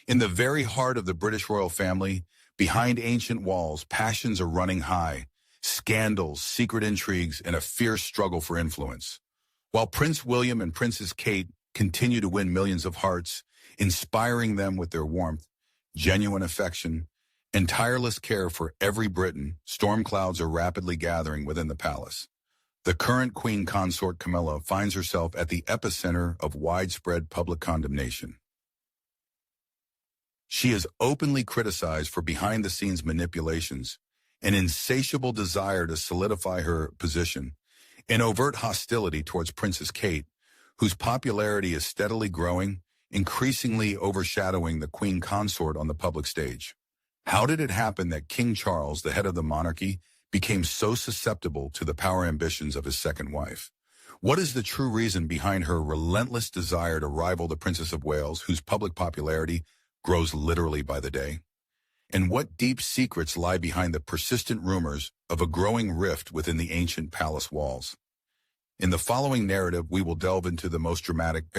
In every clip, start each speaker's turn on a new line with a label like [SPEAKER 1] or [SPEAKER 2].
[SPEAKER 1] In the very heart of the British royal family, behind ancient walls, passions are running high, scandals, secret intrigues, and a fierce struggle for influence. While Prince William and Princess Kate continue to win millions of hearts, inspiring them with their warmth, genuine affection, and tireless care for every Briton, storm clouds are rapidly gathering within the palace. The current Queen Consort Camilla finds herself at the epicenter of widespread public condemnation. She is openly criticized for behind-the-scenes manipulations, an insatiable desire to solidify her position, and overt hostility towards Princess Kate, whose popularity is steadily growing, increasingly overshadowing the Queen Consort on the public stage. How did it happen that King Charles, the head of the monarchy, became so susceptible to the power ambitions of his second wife? What is the true reason behind her relentless desire to rival the Princess of Wales, whose public popularity grows literally by the day? And what deep secrets lie behind the persistent rumors of a growing rift within the ancient palace walls? In the following narrative, we will delve into the most dramatic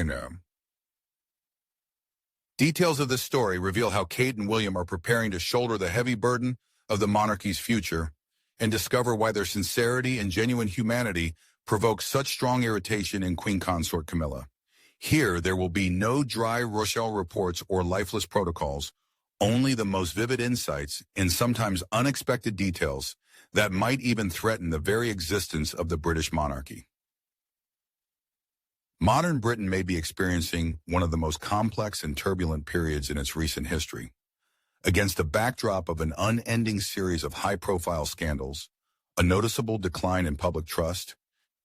[SPEAKER 1] details of this story reveal how Kate and William are preparing to shoulder the heavy burden of the monarchy's future and discover why their sincerity and genuine humanity provoke such strong irritation in Queen Consort Camilla. Here, there will be no dry Rochelle reports or lifeless protocols, only the most vivid insights and sometimes unexpected details that might even threaten the very existence of the British monarchy. Modern Britain may be experiencing one of the most complex and turbulent periods in its recent history. Against a backdrop of an unending series of high-profile scandals, a noticeable decline in public trust,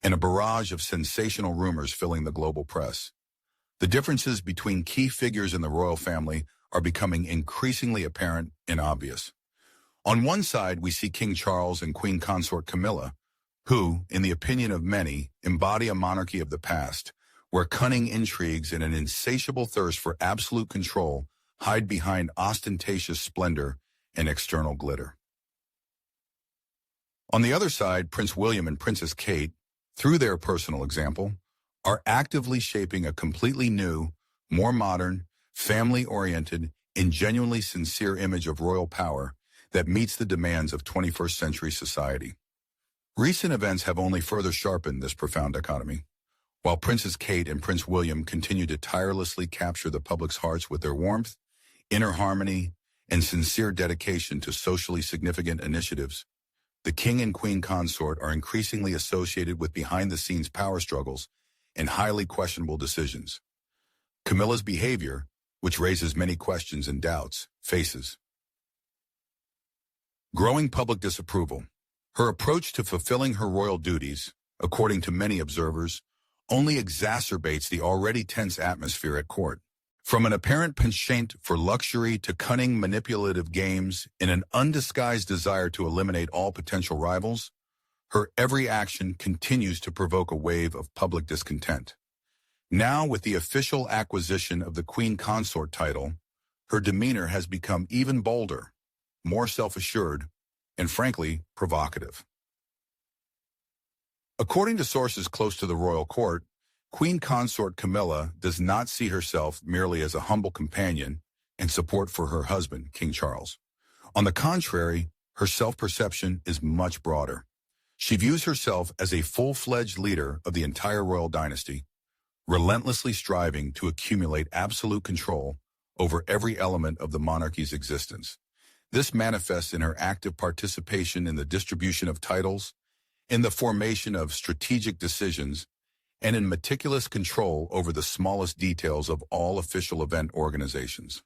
[SPEAKER 1] and a barrage of sensational rumors filling the global press, the differences between key figures in the royal family are becoming increasingly apparent and obvious. On one side, we see King Charles and Queen Consort Camilla, who, in the opinion of many, embody a monarchy of the past, where cunning intrigues and an insatiable thirst for absolute control hide behind ostentatious splendor and external glitter. On the other side, Prince William and Princess Kate, through their personal example, are actively shaping a completely new, more modern, family-oriented, and genuinely sincere image of royal power that meets the demands of 21st century society. Recent events have only further sharpened this profound dichotomy. While Princess Kate and Prince William continue to tirelessly capture the public's hearts with their warmth, inner harmony, and sincere dedication to socially significant initiatives, the King and Queen Consort are increasingly associated with behind-the-scenes power struggles and highly questionable decisions. Camilla's behavior, which raises many questions and doubts, faces growing public disapproval. Her approach to fulfilling her royal duties, according to many observers, only exacerbates the already tense atmosphere at court. From an apparent penchant for luxury to cunning manipulative games and an undisguised desire to eliminate all potential rivals, her every action continues to provoke a wave of public discontent. Now, with the official acquisition of the Queen Consort title, her demeanor has become even bolder, more self-assured, and frankly, provocative. According to sources close to the royal court, Queen Consort Camilla does not see herself merely as a humble companion and support for her husband, King Charles. On the contrary, her self-perception is much broader. She views herself as a full-fledged leader of the entire royal dynasty, relentlessly striving to accumulate absolute control over every element of the monarchy's existence. This manifests in her active participation in the distribution of titles, in the formation of strategic decisions, and in meticulous control over the smallest details of all official event organizations.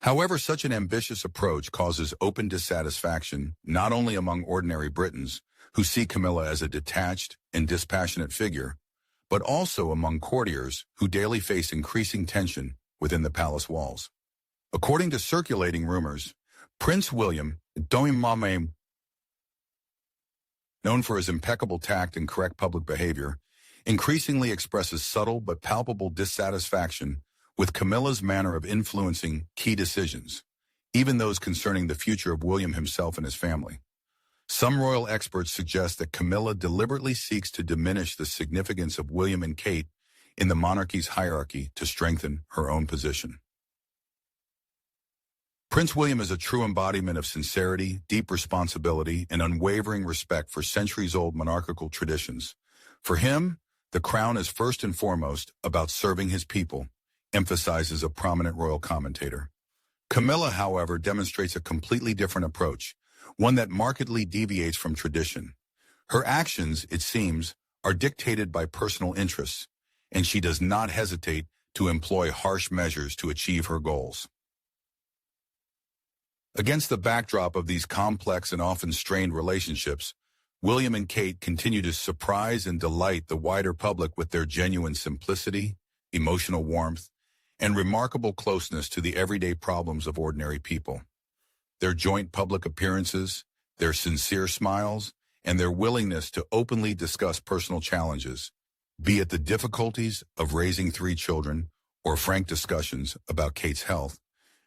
[SPEAKER 1] However, such an ambitious approach causes open dissatisfaction not only among ordinary Britons, who see Camilla as a detached and dispassionate figure, but also among courtiers who daily face increasing tension within the palace walls. According to circulating rumors, Prince William, known for his impeccable tact and correct public behavior, increasingly expresses subtle but palpable dissatisfaction with Camilla's manner of influencing key decisions, even those concerning the future of William himself and his family. Some royal experts suggest that Camilla deliberately seeks to diminish the significance of William and Kate in the monarchy's hierarchy to strengthen her own position. Prince William is a true embodiment of sincerity, deep responsibility, and unwavering respect for centuries-old monarchical traditions. For him, the crown is first and foremost about serving his people, emphasizes a prominent royal commentator. Camilla, however, demonstrates a completely different approach, one that markedly deviates from tradition. Her actions, it seems, are dictated by personal interests, and she does not hesitate to employ harsh measures to achieve her goals. Against the backdrop of these complex and often strained relationships, William and Kate continue to surprise and delight the wider public with their genuine simplicity, emotional warmth, and remarkable closeness to the everyday problems of ordinary people. Their joint public appearances, their sincere smiles, and their willingness to openly discuss personal challenges, be it the difficulties of raising 3 children or frank discussions about Kate's health,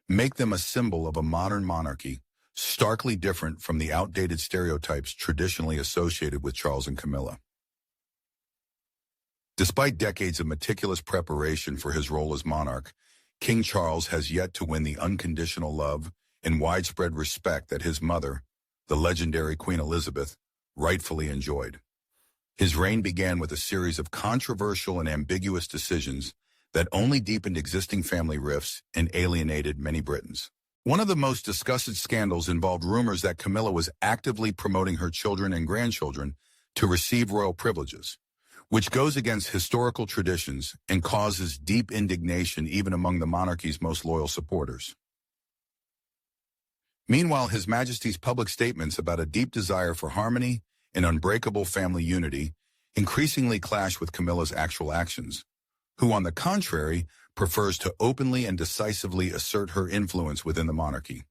[SPEAKER 1] make them a symbol of a modern monarchy, starkly different from the outdated stereotypes traditionally associated with Charles and Camilla. Despite decades of meticulous preparation for his role as monarch, King Charles has yet to win the unconditional love and widespread respect that his mother, the legendary Queen Elizabeth, rightfully enjoyed. His reign began with a series of controversial and ambiguous decisions that only deepened existing family rifts and alienated many Britons. One of the most discussed scandals involved rumors that Camilla was actively promoting her children and grandchildren to receive royal privileges, which goes against historical traditions and causes deep indignation even among the monarchy's most loyal supporters. Meanwhile, His Majesty's public statements about a deep desire for harmony and unbreakable family unity increasingly clash with Camilla's actual actions, who, on the contrary, prefers to openly and decisively assert her influence within the monarchy.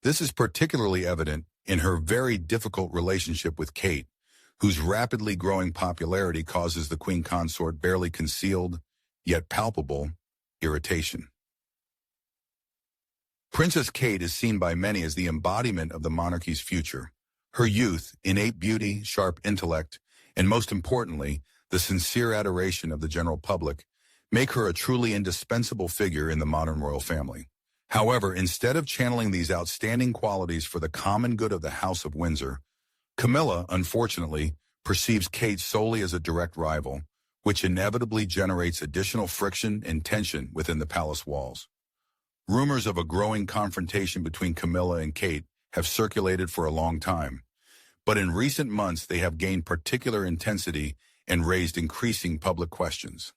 [SPEAKER 1] This is particularly evident in her very difficult relationship with Kate, whose rapidly growing popularity causes the Queen Consort barely concealed, yet palpable, irritation. Princess Kate is seen by many as the embodiment of the monarchy's future. Her youth, innate beauty, sharp intellect, and most importantly, the sincere adoration of the general public make her a truly indispensable figure in the modern royal family. However, instead of channeling these outstanding qualities for the common good of the House of Windsor, Camilla, unfortunately, perceives Kate solely as a direct rival, which inevitably generates additional friction and tension within the palace walls. Rumors of a growing confrontation between Camilla and Kate have circulated for a long time, but in recent months they have gained particular intensity and raised increasing public questions.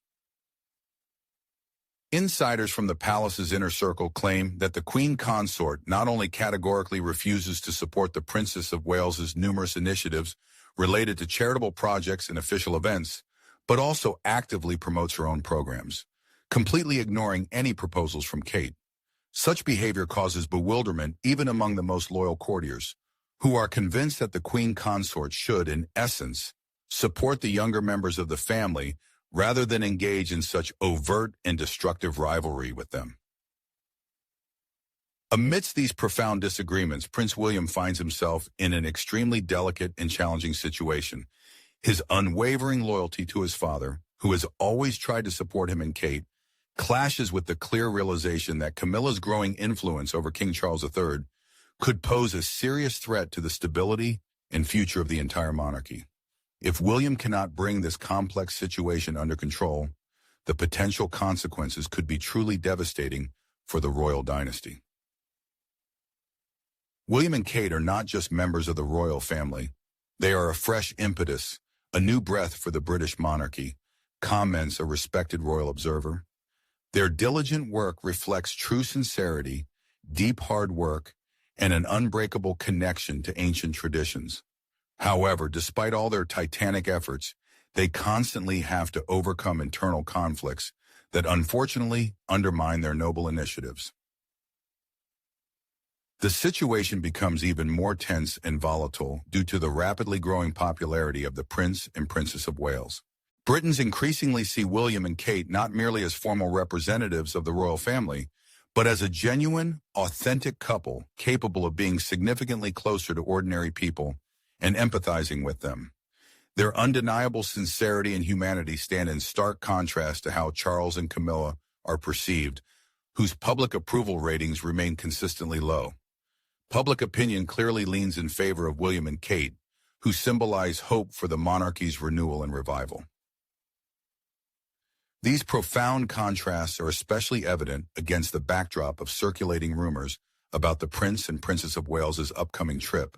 [SPEAKER 1] Insiders from the palace's inner circle claim that the Queen Consort not only categorically refuses to support the Princess of Wales's numerous initiatives related to charitable projects and official events, but also actively promotes her own programs, completely ignoring any proposals from Kate. Such behavior causes bewilderment even among the most loyal courtiers, who are convinced that the Queen Consort should, in essence, support the younger members of the family rather than engage in such overt and destructive rivalry with them. Amidst these profound disagreements, Prince William finds himself in an extremely delicate and challenging situation. His unwavering loyalty to his father, who has always tried to support him and Kate, clashes with the clear realization that Camilla's growing influence over King Charles III could pose a serious threat to the stability and future of the entire monarchy. If William cannot bring this complex situation under control, the potential consequences could be truly devastating for the royal dynasty. William and Kate are not just members of the royal family. They are a fresh impetus, a new breath for the British monarchy, comments a respected royal observer. Their diligent work reflects true sincerity, deep hard work, and an unbreakable connection to ancient traditions. However, despite all their titanic efforts, they constantly have to overcome internal conflicts that unfortunately undermine their noble initiatives. The situation becomes even more tense and volatile due to the rapidly growing popularity of the Prince and Princess of Wales. Britons increasingly see William and Kate not merely as formal representatives of the royal family, but as a genuine, authentic couple capable of being significantly closer to ordinary people and empathizing with them. Their undeniable sincerity and humanity stand in stark contrast to how Charles and Camilla are perceived, whose public approval ratings remain consistently low. Public opinion clearly leans in favor of William and Kate, who symbolize hope for the monarchy's renewal and revival. These profound contrasts are especially evident against the backdrop of circulating rumors about the Prince and Princess of Wales's upcoming trip,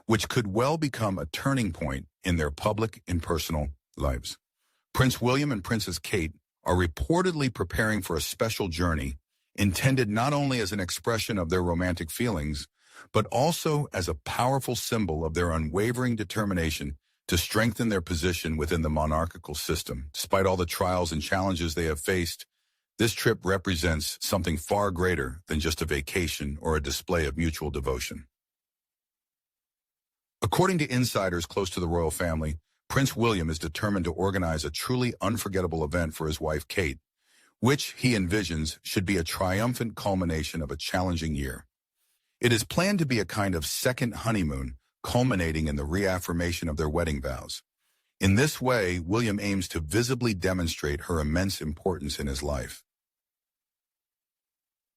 [SPEAKER 1] which could well become a turning point in their public and personal lives. Prince William and Princess Kate are reportedly preparing for a special journey intended not only as an expression of their romantic feelings, but also as a powerful symbol of their unwavering determination to strengthen their position within the monarchical system. Despite all the trials and challenges they have faced, this trip represents something far greater than just a vacation or a display of mutual devotion. According to insiders close to the royal family, Prince William is determined to organize a truly unforgettable event for his wife Kate, which he envisions should be a triumphant culmination of a challenging year. It is planned to be a kind of second honeymoon, culminating in the reaffirmation of their wedding vows. In this way, William aims to visibly demonstrate her immense importance in his life.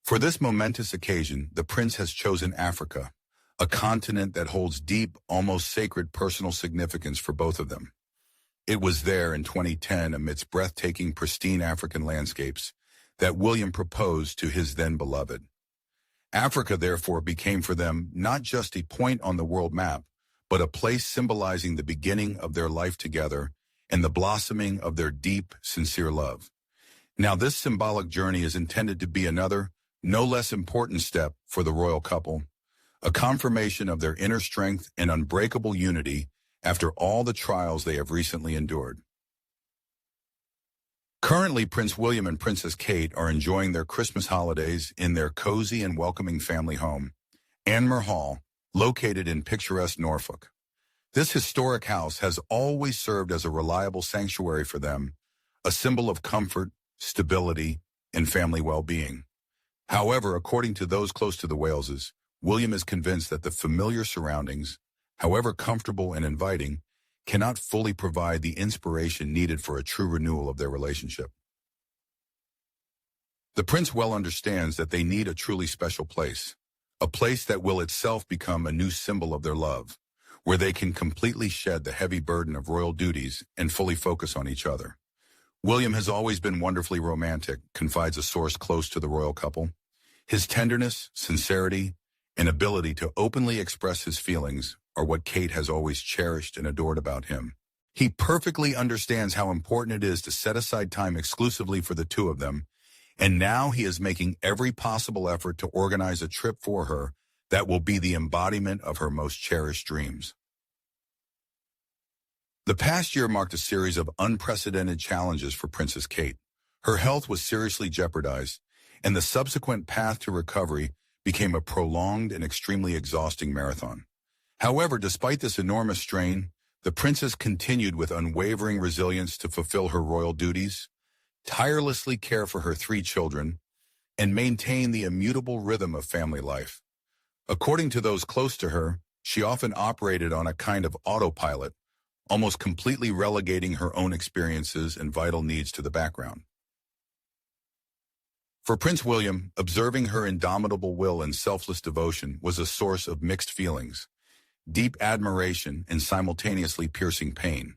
[SPEAKER 1] For this momentous occasion, the prince has chosen Africa, a continent that holds deep, almost sacred personal significance for both of them. It was there in 2010, amidst breathtaking, pristine African landscapes, that William proposed to his then-beloved. Africa, therefore, became for them not just a point on the world map, but a place symbolizing the beginning of their life together and the blossoming of their deep, sincere love. Now, this symbolic journey is intended to be another, no less important step for the royal couple, a confirmation of their inner strength and unbreakable unity after all the trials they have recently endured. Currently, Prince William and Princess Kate are enjoying their Christmas holidays in their cozy and welcoming family home, Anmer Hall, located in picturesque Norfolk. This historic house has always served as a reliable sanctuary for them, a symbol of comfort, stability, and family well-being. However, according to those close to the Waleses, William is convinced that the familiar surroundings, however comfortable and inviting, cannot fully provide the inspiration needed for a true renewal of their relationship. The prince well understands that they need a truly special place, a place that will itself become a new symbol of their love, where they can completely shed the heavy burden of royal duties and fully focus on each other. William has always been wonderfully romantic, confides a source close to the royal couple. His tenderness, sincerity, and ability to openly express his feelings are what Kate has always cherished and adored about him. He perfectly understands how important it is to set aside time exclusively for the two of them, and now he is making every possible effort to organize a trip for her that will be the embodiment of her most cherished dreams. The past year marked a series of unprecedented challenges for Princess Kate. Her health was seriously jeopardized, and the subsequent path to recovery became a prolonged and extremely exhausting marathon. However, despite this enormous strain, the princess continued with unwavering resilience to fulfill her royal duties, tirelessly care for her 3 children, and maintain the immutable rhythm of family life. According to those close to her, she often operated on a kind of autopilot, almost completely relegating her own experiences and vital needs to the background. For Prince William, observing her indomitable will and selfless devotion was a source of mixed feelings, deep admiration and simultaneously piercing pain.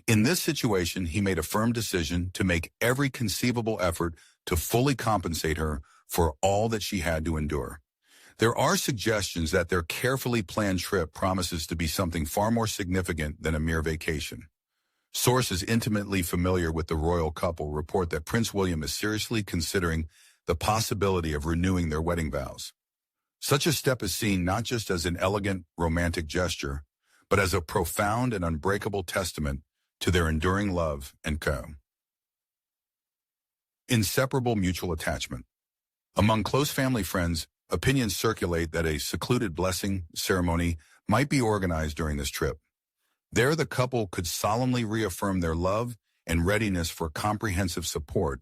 [SPEAKER 1] In this situation, he made a firm decision to make every conceivable effort to fully compensate her for all that she had to endure. There are suggestions that their carefully planned trip promises to be something far more significant than a mere vacation. Sources intimately familiar with the royal couple report that Prince William is seriously considering the possibility of renewing their wedding vows. Such a step is seen not just as an elegant, romantic gesture, but as a profound and unbreakable testament to their enduring love and inseparable mutual attachment. Among close family friends, opinions circulate that a secluded blessing ceremony might be organized during this trip. There, the couple could solemnly reaffirm their love and readiness for comprehensive support,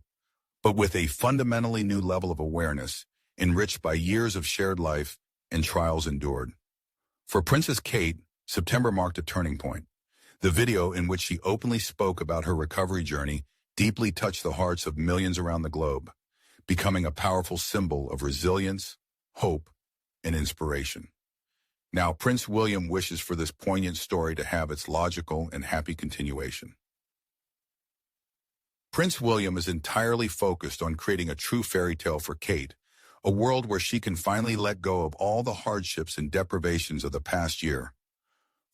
[SPEAKER 1] but with a fundamentally new level of awareness, enriched by years of shared life and trials endured. For Princess Kate, September marked a turning point. The video, in which she openly spoke about her recovery journey, deeply touched the hearts of millions around the globe, becoming a powerful symbol of resilience, hope, and inspiration. Now, Prince William wishes for this poignant story to have its logical and happy continuation. Prince William is entirely focused on creating a true fairy tale for Kate, a world where she can finally let go of all the hardships and deprivations of the past year,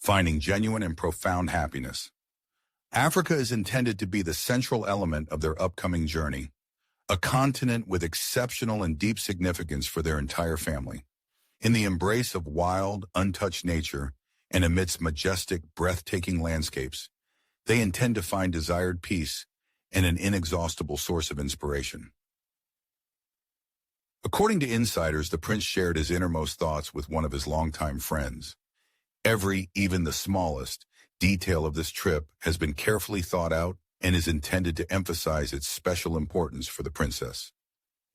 [SPEAKER 1] finding genuine and profound happiness. Africa is intended to be the central element of their upcoming journey, a continent with exceptional and deep significance for their entire family. In the embrace of wild, untouched nature and amidst majestic, breathtaking landscapes, they intend to find desired peace and an inexhaustible source of inspiration. According to insiders, the prince shared his innermost thoughts with one of his longtime friends. Every, even the smallest, detail of this trip has been carefully thought out and is intended to emphasize its special importance for the princess.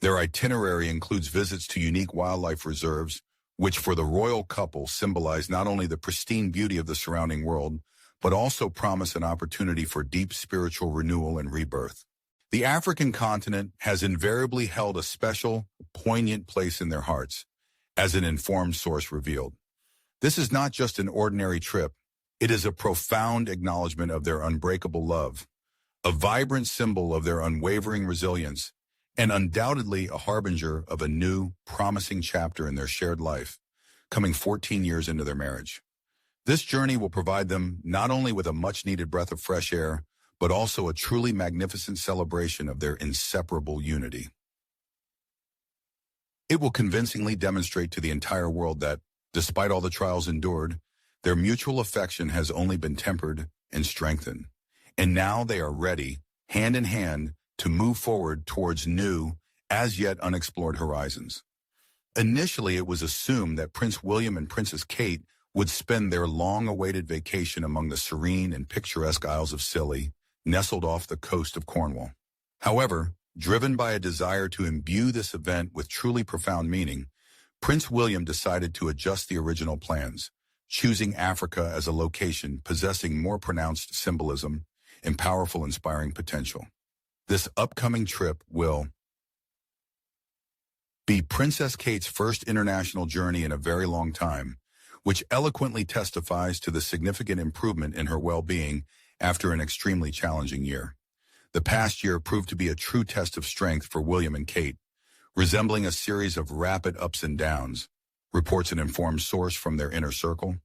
[SPEAKER 1] Their itinerary includes visits to unique wildlife reserves, which for the royal couple symbolize not only the pristine beauty of the surrounding world, but also promise an opportunity for deep spiritual renewal and rebirth. The African continent has invariably held a special, poignant place in their hearts, as an informed source revealed. This is not just an ordinary trip. It is a profound acknowledgement of their unbreakable love, a vibrant symbol of their unwavering resilience, and undoubtedly a harbinger of a new, promising chapter in their shared life, coming 14 years into their marriage. This journey will provide them not only with a much-needed breath of fresh air, but also a truly magnificent celebration of their inseparable unity. It will convincingly demonstrate to the entire world that, despite all the trials endured, their mutual affection has only been tempered and strengthened, and now they are ready, hand in hand, to move forward towards new, as yet unexplored horizons. Initially, it was assumed that Prince William and Princess Kate would spend their long-awaited vacation among the serene and picturesque Isles of Scilly, nestled off the coast of Cornwall. However, driven by a desire to imbue this event with truly profound meaning, Prince William decided to adjust the original plans, choosing Africa as a location possessing more pronounced symbolism and powerful inspiring potential. This upcoming trip will be Princess Kate's first international journey in a very long time, which eloquently testifies to the significant improvement in her well-being after an extremely challenging year. The past year proved to be a true test of strength for William and Kate, resembling a series of rapid ups and downs, reports an informed source from their inner circle.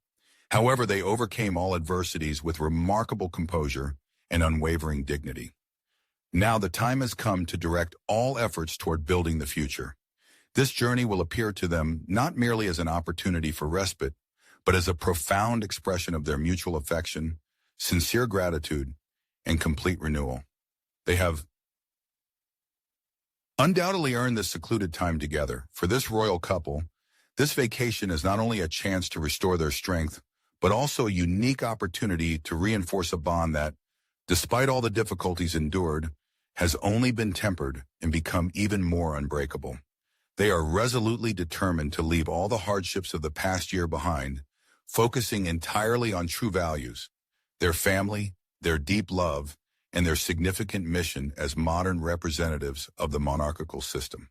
[SPEAKER 1] However, they overcame all adversities with remarkable composure and unwavering dignity. Now the time has come to direct all efforts toward building the future. This journey will appear to them not merely as an opportunity for respite, but as a profound expression of their mutual affection, sincere gratitude, and complete renewal. They have undoubtedly earned this secluded time together. For this royal couple, this vacation is not only a chance to restore their strength, but also a unique opportunity to reinforce a bond that, despite all the difficulties endured, has only been tempered and become even more unbreakable. They are resolutely determined to leave all the hardships of the past year behind, focusing entirely on true values, their family, their deep love, and their significant mission as modern representatives of the monarchical system.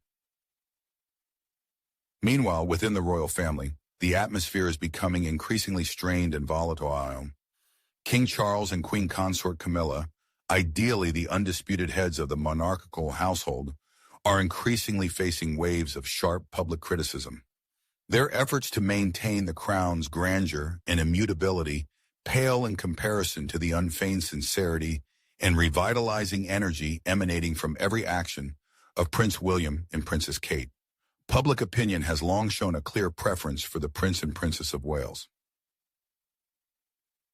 [SPEAKER 1] Meanwhile, within the royal family, the atmosphere is becoming increasingly strained and volatile. King Charles and Queen Consort Camilla, ideally the undisputed heads of the monarchical household, are increasingly facing waves of sharp public criticism. Their efforts to maintain the crown's grandeur and immutability pale in comparison to the unfeigned sincerity and revitalizing energy emanating from every action of Prince William and Princess Kate. Public opinion has long shown a clear preference for the Prince and Princess of Wales.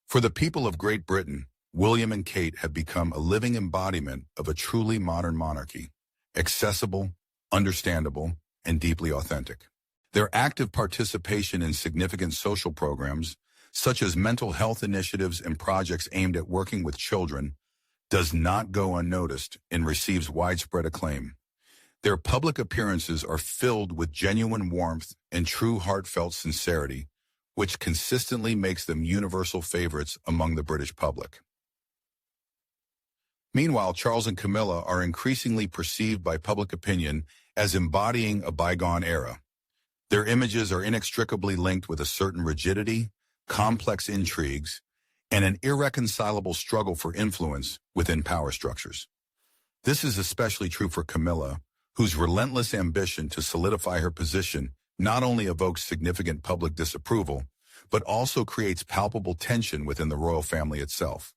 [SPEAKER 1] For the people of Great Britain, William and Kate have become a living embodiment of a truly modern monarchy, accessible, understandable, and deeply authentic. Their active participation in significant social programs, such as mental health initiatives and projects aimed at working with children, does not go unnoticed and receives widespread acclaim. Their public appearances are filled with genuine warmth and true heartfelt sincerity, which consistently makes them universal favorites among the British public. Meanwhile, Charles and Camilla are increasingly perceived by public opinion as embodying a bygone era. Their images are inextricably linked with a certain rigidity, complex intrigues, and an irreconcilable struggle for influence within power structures. This is especially true for Camilla, whose relentless ambition to solidify her position not only evokes significant public disapproval, but also creates palpable tension within the royal family itself.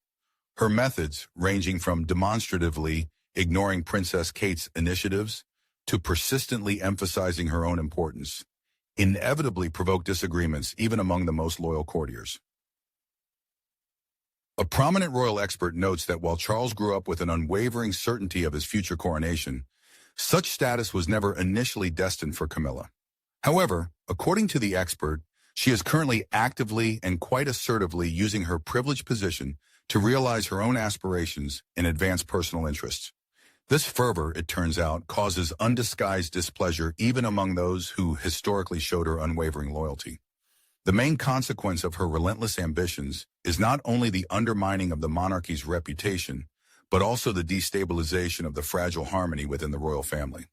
[SPEAKER 1] Her methods, ranging from demonstratively ignoring Princess Kate's initiatives to persistently emphasizing her own importance, inevitably provoke disagreements even among the most loyal courtiers. A prominent royal expert notes that while Charles grew up with an unwavering certainty of his future coronation, such status was never initially destined for Camilla. However, according to the expert, she is currently actively and quite assertively using her privileged position to realize her own aspirations and advance personal interests. This fervor, it turns out, causes undisguised displeasure even among those who historically showed her unwavering loyalty. The main consequence of her relentless ambitions is not only the undermining of the monarchy's reputation, but also the destabilization of the fragile harmony within the royal family.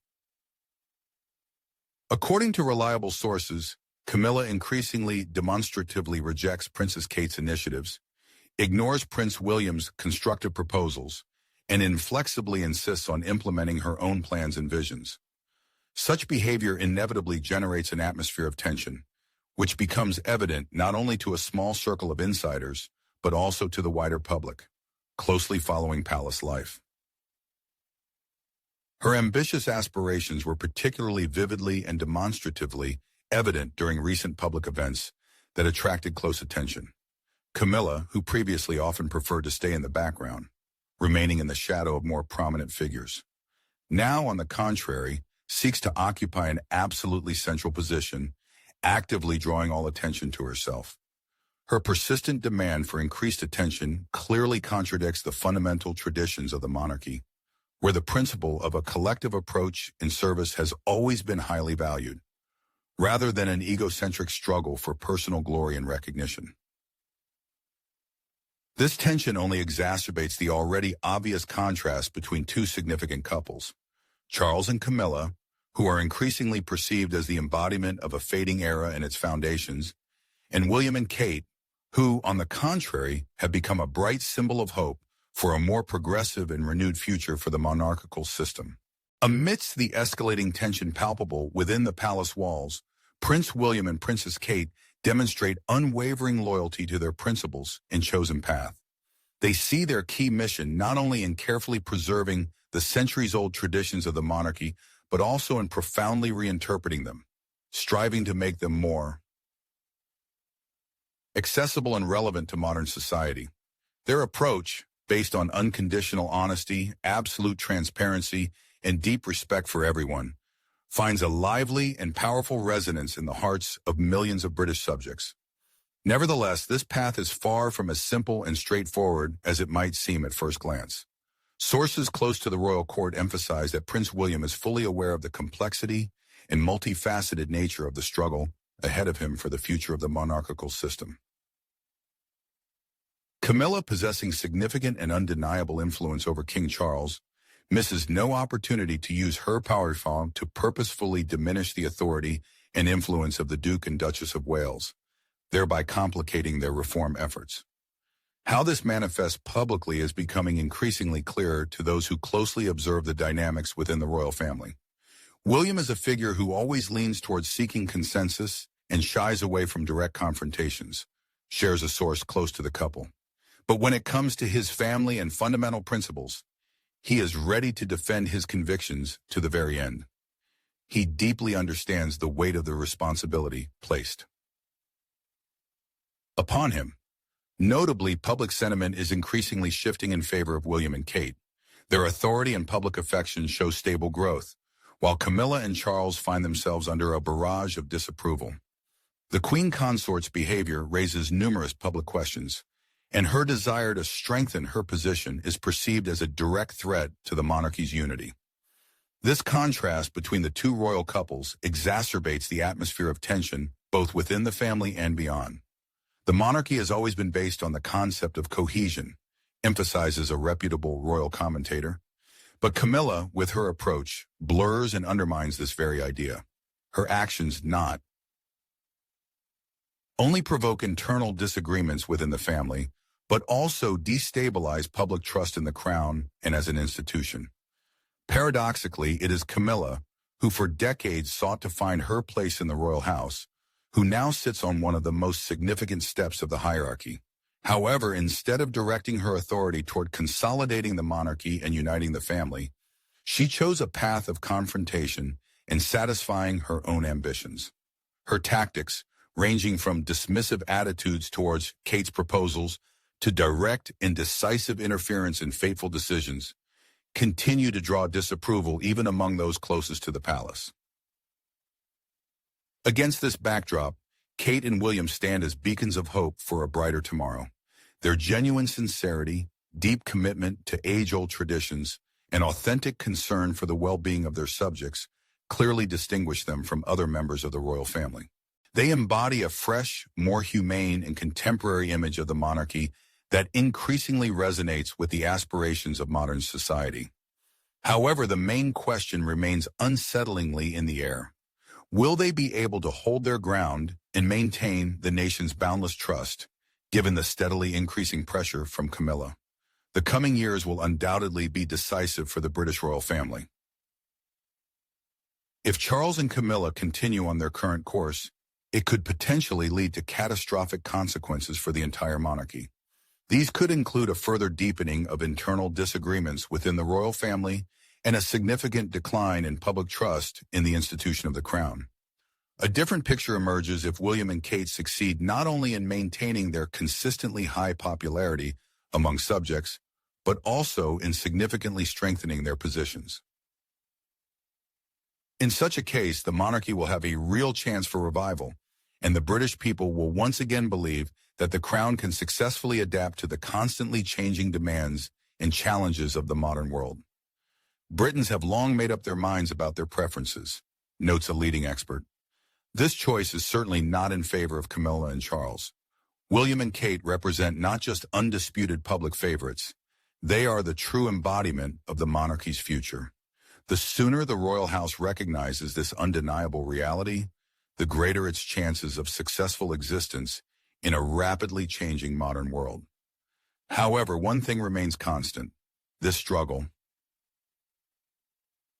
[SPEAKER 1] According to reliable sources, Camilla increasingly demonstratively rejects Princess Kate's initiatives, ignores Prince William's constructive proposals, and inflexibly insists on implementing her own plans and visions. Such behavior inevitably generates an atmosphere of tension, which becomes evident not only to a small circle of insiders, but also to the wider public, closely following palace life. Her ambitious aspirations were particularly vividly and demonstratively evident during recent public events that attracted close attention. Camilla, who previously often preferred to stay in the background, remaining in the shadow of more prominent figures, now, on the contrary, seeks to occupy an absolutely central position, actively drawing all attention to herself. Her persistent demand for increased attention clearly contradicts the fundamental traditions of the monarchy, where the principle of a collective approach in service has always been highly valued, rather than an egocentric struggle for personal glory and recognition. This tension only exacerbates the already obvious contrast between two significant couples, Charles and Camilla, who are increasingly perceived as the embodiment of a fading era and its foundations, and William and Kate, who, on the contrary, have become a bright symbol of hope for a more progressive and renewed future for the monarchical system. Amidst the escalating tension palpable within the palace walls, Prince William and Princess Kate demonstrate unwavering loyalty to their principles and chosen path. They see their key mission not only in carefully preserving the centuries-old traditions of the monarchy, but also in profoundly reinterpreting them, striving to make them more accessible and relevant to modern society. Their approach, based on unconditional honesty, absolute transparency, and deep respect for everyone, finds a lively and powerful resonance in the hearts of millions of British subjects. Nevertheless, this path is far from as simple and straightforward as it might seem at first glance. Sources close to the royal court emphasize that Prince William is fully aware of the complexity and multifaceted nature of the struggle ahead of him for the future of the monarchical system. Camilla, possessing significant and undeniable influence over King Charles, misses no opportunity to use her powerful to purposefully diminish the authority and influence of the Duke and Duchess of Wales, thereby complicating their reform efforts. How this manifests publicly is becoming increasingly clearer to those who closely observe the dynamics within the royal family. William is a figure who always leans towards seeking consensus and shies away from direct confrontations, shares a source close to the couple. But when it comes to his family and fundamental principles, he is ready to defend his convictions to the very end. He deeply understands the weight of the responsibility placed upon him. Notably, public sentiment is increasingly shifting in favor of William and Kate. Their authority and public affection show stable growth, while Camilla and Charles find themselves under a barrage of disapproval. The Queen Consort's behavior raises numerous public questions, and her desire to strengthen her position is perceived as a direct threat to the monarchy's unity. This contrast between the two royal couples exacerbates the atmosphere of tension both within the family and beyond. The monarchy has always been based on the concept of cohesion, emphasizes a reputable royal commentator. But Camilla, with her approach, blurs and undermines this very idea. Her actions not only provoke internal disagreements within the family, but also destabilize public trust in the crown and as an institution. Paradoxically, it is Camilla, who for decades sought to find her place in the royal house, who now sits on one of the most significant steps of the hierarchy. However, instead of directing her authority toward consolidating the monarchy and uniting the family, she chose a path of confrontation and satisfying her own ambitions. Her tactics, ranging from dismissive attitudes towards Kate's proposals to direct and decisive interference in fateful decisions, continue to draw disapproval even among those closest to the palace. Against this backdrop, Kate and William stand as beacons of hope for a brighter tomorrow. Their genuine sincerity, deep commitment to age-old traditions, and authentic concern for the well-being of their subjects clearly distinguish them from other members of the royal family. They embody a fresh, more humane, and contemporary image of the monarchy that increasingly resonates with the aspirations of modern society. However, the main question remains unsettlingly in the air. Will they be able to hold their ground and maintain the nation's boundless trust, given the steadily increasing pressure from Camilla? The coming years will undoubtedly be decisive for the British royal family. If Charles and Camilla continue on their current course, it could potentially lead to catastrophic consequences for the entire monarchy. These could include a further deepening of internal disagreements within the royal family and a significant decline in public trust in the institution of the crown. A different picture emerges if William and Kate succeed not only in maintaining their consistently high popularity among subjects, but also in significantly strengthening their positions. In such a case, the monarchy will have a real chance for revival, and the British people will once again believe that the crown can successfully adapt to the constantly changing demands and challenges of the modern world. Britons have long made up their minds about their preferences, notes a leading expert. This choice is certainly not in favor of Camilla and Charles. William and Kate represent not just undisputed public favorites, they are the true embodiment of the monarchy's future. The sooner the royal house recognizes this undeniable reality, the greater its chances of successful existence in a rapidly changing modern world. However, one thing remains constant: this struggle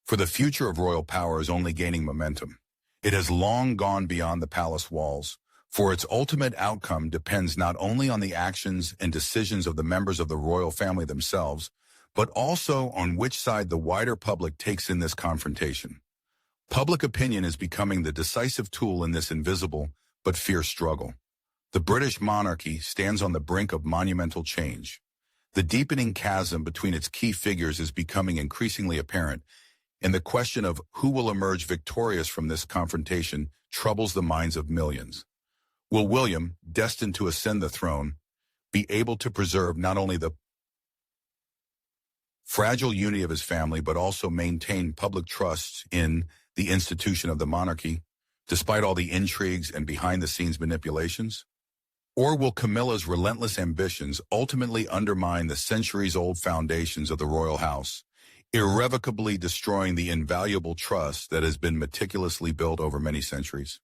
[SPEAKER 1] for the future of royal power is only gaining momentum. It has long gone beyond the palace walls, for its ultimate outcome depends not only on the actions and decisions of the members of the royal family themselves, but also on which side the wider public takes in this confrontation. Public opinion is becoming the decisive tool in this invisible but fierce struggle. The British monarchy stands on the brink of monumental change. The deepening chasm between its key figures is becoming increasingly apparent, and the question of who will emerge victorious from this confrontation troubles the minds of millions. Will William, destined to ascend the throne, be able to preserve not only the fragile unity of his family, but also maintain public trust in the institution of the monarchy, despite all the intrigues and behind-the-scenes manipulations? Or will Camilla's relentless ambitions ultimately undermine the centuries-old foundations of the royal house, irrevocably destroying the invaluable trust that has been meticulously built over many centuries?